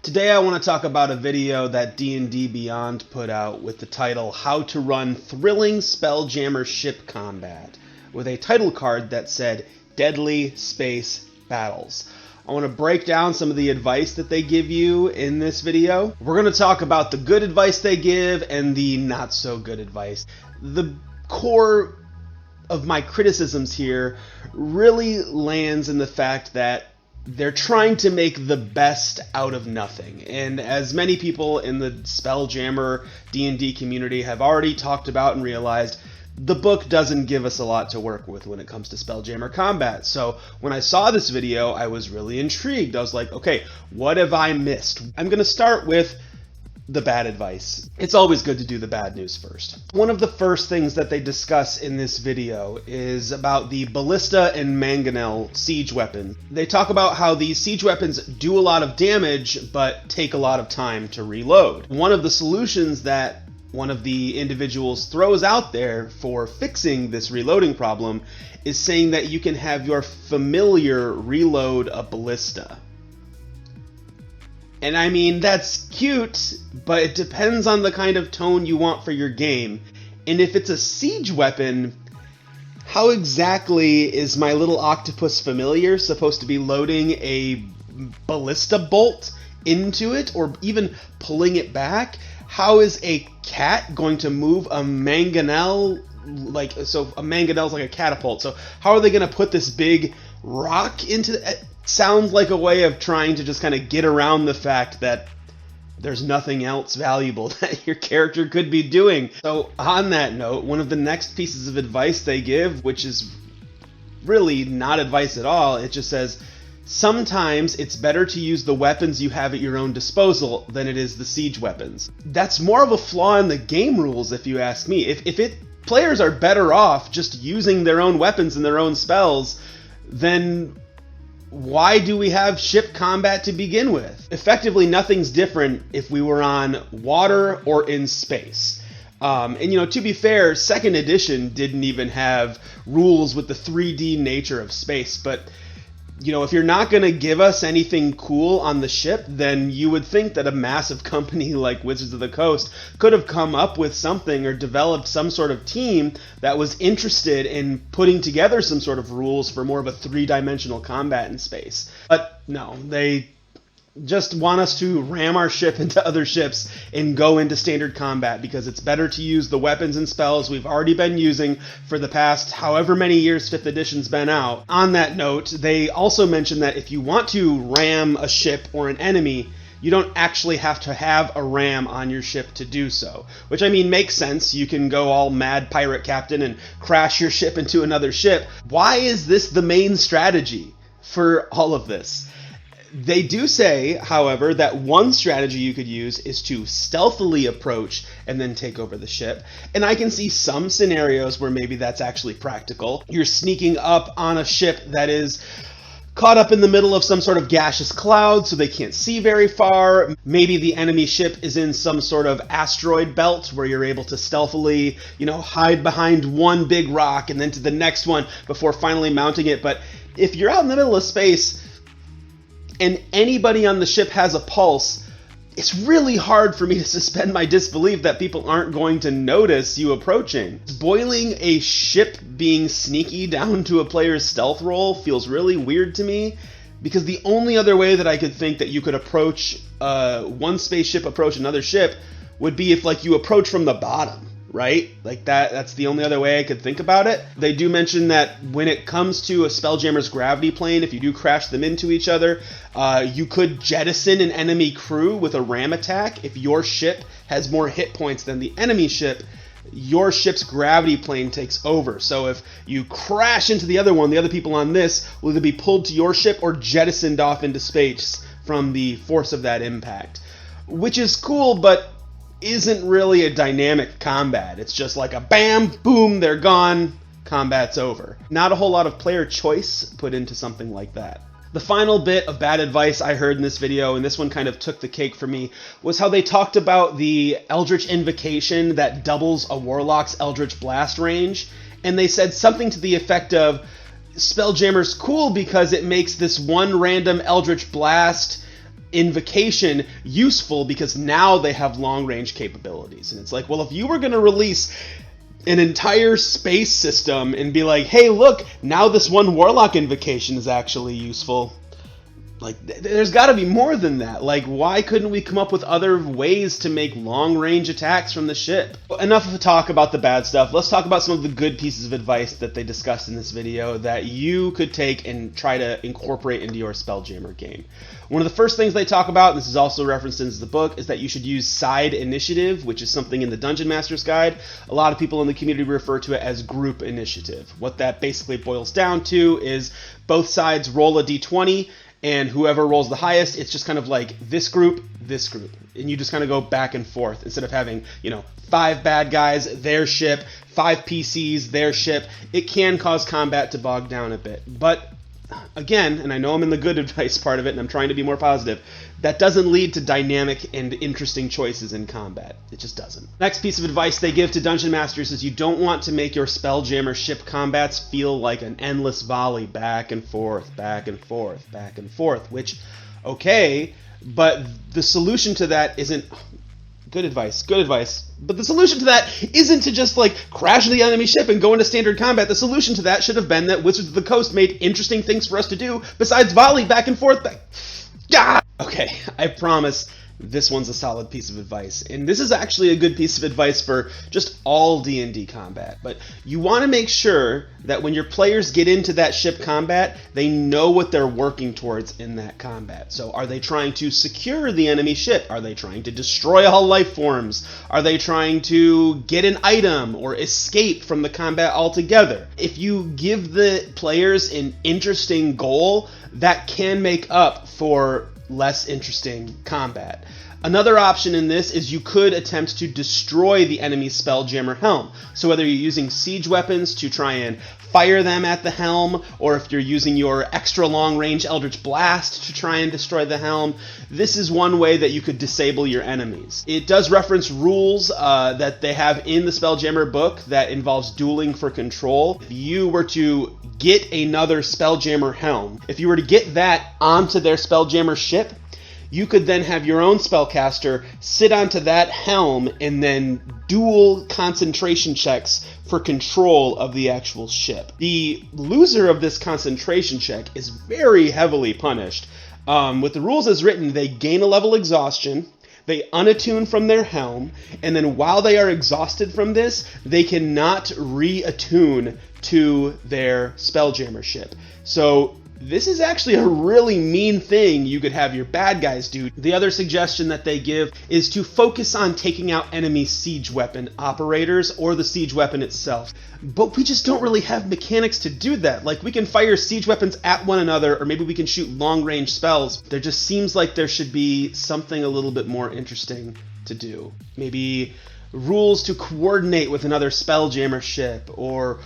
Today I want to talk about a video that D&D Beyond put out with the title How to Run Thrilling Spelljammer Ship Combat, with a title card that said Deadly Space Battles. I want to break down some of the advice that they give you in this video. We're going to talk about the good advice they give and the not so good advice. The core of my criticisms here really lands in the fact that they're trying to make the best out of nothing. And as many people in the Spelljammer D&D community have already talked about and realized, the book doesn't give us a lot to work with when it comes to Spelljammer combat. So when I saw this video, I was really intrigued. I was like, okay, what have I missed? I'm going to start with the bad advice. It's always good to do the bad news first. One of the first things that they discuss in this video is about the ballista and mangonel siege weapon. They talk about how these siege weapons do a lot of damage, but take a lot of time to reload. One of the solutions that one of the individuals throws out there for fixing this reloading problem is saying that you can have your familiar reload a ballista. And I mean, that's cute, but it depends on the kind of tone you want for your game. And if it's a siege weapon, how exactly is my little octopus familiar supposed to be loading a ballista bolt into it, or even pulling it back? How is a cat going to move a mangonel? So a mangonel is like a catapult. So how are they going to put this big rock into it? Sounds like a way of trying to just kind of get around the fact that there's nothing else valuable that your character could be doing. So on that note, one of the next pieces of advice they give, which is really not advice at all, it just says, sometimes it's better to use the weapons you have at your own disposal than it is the siege weapons. That's more of a flaw in the game rules, if you ask me. Players are better off just using their own weapons and their own spells, then why do we have ship combat to begin with? Effectively, nothing's different if we were on water or in space. To be fair, second edition didn't even have rules with the 3D nature of space, but if you're not going to give us anything cool on the ship, then you would think that a massive company like Wizards of the Coast could have come up with something or developed some sort of team that was interested in putting together some sort of rules for more of a three-dimensional combat in space. But no, they just want us to ram our ship into other ships and go into standard combat because it's better to use the weapons and spells we've already been using for the past however many years 5th edition's been out. On that note, they also mention that if you want to ram a ship or an enemy, you don't actually have to have a ram on your ship to do so. Which, I mean, makes sense. You can go all mad pirate captain and crash your ship into another ship. Why is this the main strategy for all of this? They do say, however, that one strategy you could use is to stealthily approach and then take over the ship. And I can see some scenarios where maybe that's actually practical. You're sneaking up on a ship that is caught up in the middle of some sort of gaseous cloud so they can't see very far. Maybe the enemy ship is in some sort of asteroid belt where you're able to stealthily, hide behind one big rock and then to the next one before finally mounting it. But if you're out in the middle of space and anybody on the ship has a pulse, it's really hard for me to suspend my disbelief that people aren't going to notice you approaching. Boiling a ship being sneaky down to a player's stealth roll feels really weird to me, because the only other way that I could think that you could approach one spaceship approach another ship would be if you approach from the bottom. Right? That's the only other way I could think about it. They do mention that when it comes to a Spelljammer's gravity plane, if you do crash them into each other, you could jettison an enemy crew with a ram attack. If your ship has more hit points than the enemy ship, your ship's gravity plane takes over. So if you crash into the other one, the other people on this will either be pulled to your ship or jettisoned off into space from the force of that impact. Which is cool, but isn't really a dynamic combat. It's just like a bam, boom, they're gone, combat's over. Not a whole lot of player choice put into something like that. The final bit of bad advice I heard in this video, and this one kind of took the cake for me, was how they talked about the Eldritch Invocation that doubles a Warlock's Eldritch Blast range, and they said something to the effect of, Spelljammer's cool because it makes this one random Eldritch Blast invocation useful because now they have long range capabilities. And it's like, well, if you were going to release an entire space system and be like, hey, look, now this one warlock invocation is actually useful. Like, there's got to be more than that. Like, why couldn't we come up with other ways to make long-range attacks from the ship? Enough of the talk about the bad stuff. Let's talk about some of the good pieces of advice that they discussed in this video that you could take and try to incorporate into your Spelljammer game. One of the first things they talk about, and this is also referenced in the book, is that you should use side initiative, which is something in the Dungeon Master's Guide. A lot of people in the community refer to it as group initiative. What that basically boils down to is both sides roll a d20, and whoever rolls the highest, it's just kind of like this group, and you just kind of go back and forth instead of having, 5 bad guys, their ship, 5 PCs, their ship. It can cause combat to bog down a bit, but again, and I know I'm in the good advice part of it, and I'm trying to be more positive, that doesn't lead to dynamic and interesting choices in combat. It just doesn't. Next piece of advice they give to Dungeon Masters is you don't want to make your Spelljammer ship combats feel like an endless volley back and forth, back and forth, back and forth, which, okay, but the solution to that isn't... Good advice. But the solution to that isn't to just, crash the enemy ship and go into standard combat. The solution to that should have been that Wizards of the Coast made interesting things for us to do besides volley back and forth. Okay, I promise this one's a solid piece of advice. And this is actually a good piece of advice for just all D&D combat. But you want to make sure that when your players get into that ship combat, they know what they're working towards in that combat. So are they trying to secure the enemy ship? Are they trying to destroy all life forms? Are they trying to get an item or escape from the combat altogether? If you give the players an interesting goal, that can make up for less interesting combat. Another option in this is you could attempt to destroy the enemy's Spelljammer helm. So whether you're using siege weapons to try and fire them at the helm, or if you're using your extra long-range Eldritch Blast to try and destroy the helm, this is one way that you could disable your enemies. It does reference rules that they have in the Spelljammer book that involves dueling for control. If you were to get another Spelljammer helm, if you were to get that onto their Spelljammer ship, you could then have your own spellcaster sit onto that helm and then dual concentration checks for control of the actual ship. The loser of this concentration check is very heavily punished. With the rules as written, they gain a level exhaustion, they unattune from their helm, and then while they are exhausted from this, they cannot re-attune to their Spelljammer ship. So this is actually a really mean thing you could have your bad guys do. The other suggestion that they give is to focus on taking out enemy siege weapon operators or the siege weapon itself. But we just don't really have mechanics to do that. Like, we can fire siege weapons at one another, or maybe we can shoot long-range spells. There just seems like there should be something a little bit more interesting to do. Maybe rules to coordinate with another Spelljammer ship, or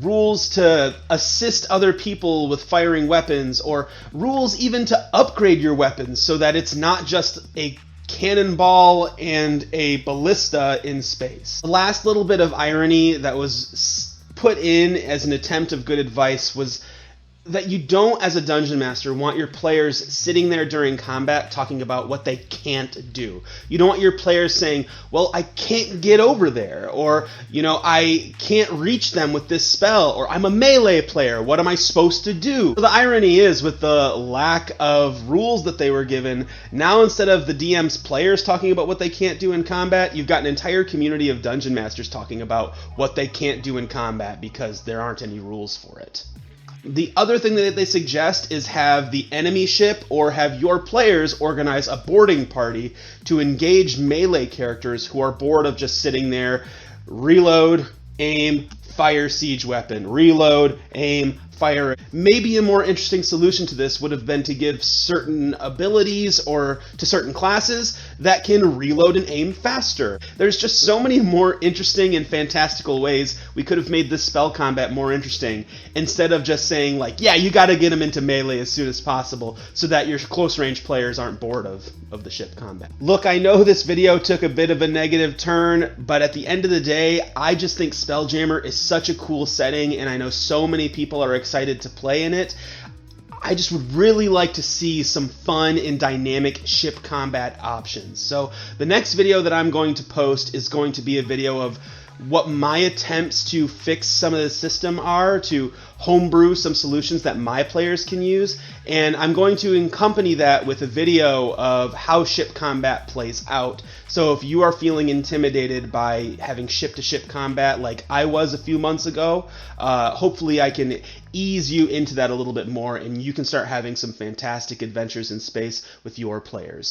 rules to assist other people with firing weapons, or rules even to upgrade your weapons so that it's not just a cannonball and a ballista in space. The last little bit of irony that was put in as an attempt of good advice was that you don't, as a dungeon master, want your players sitting there during combat talking about what they can't do. You don't want your players saying, well, I can't get over there, or, I can't reach them with this spell, or I'm a melee player, what am I supposed to do? So the irony is, with the lack of rules that they were given, now instead of the DM's players talking about what they can't do in combat, you've got an entire community of dungeon masters talking about what they can't do in combat because there aren't any rules for it. The other thing that they suggest is have the enemy ship or have your players organize a boarding party to engage melee characters who are bored of just sitting there, reload, aim, fire siege weapon, reload, aim, fire. Maybe a more interesting solution to this would have been to give certain abilities or to certain classes that can reload and aim faster. There's just so many more interesting and fantastical ways we could have made this spell combat more interesting, instead of just saying, like, yeah, you gotta get them into melee as soon as possible so that your close range players aren't bored of the ship combat. Look, I know this video took a bit of a negative turn, but at the end of the day, I just think Spelljammer is such a cool setting, and I know so many people are excited to play in it. I just would really like to see some fun and dynamic ship combat options. So the next video that I'm going to post is going to be a video of what my attempts to fix some of the system are, to homebrew some solutions that my players can use, and I'm going to accompany that with a video of how ship combat plays out. So if you are feeling intimidated by having ship-to-ship combat like I was a few months ago, hopefully I can ease you into that a little bit more, and you can start having some fantastic adventures in space with your players.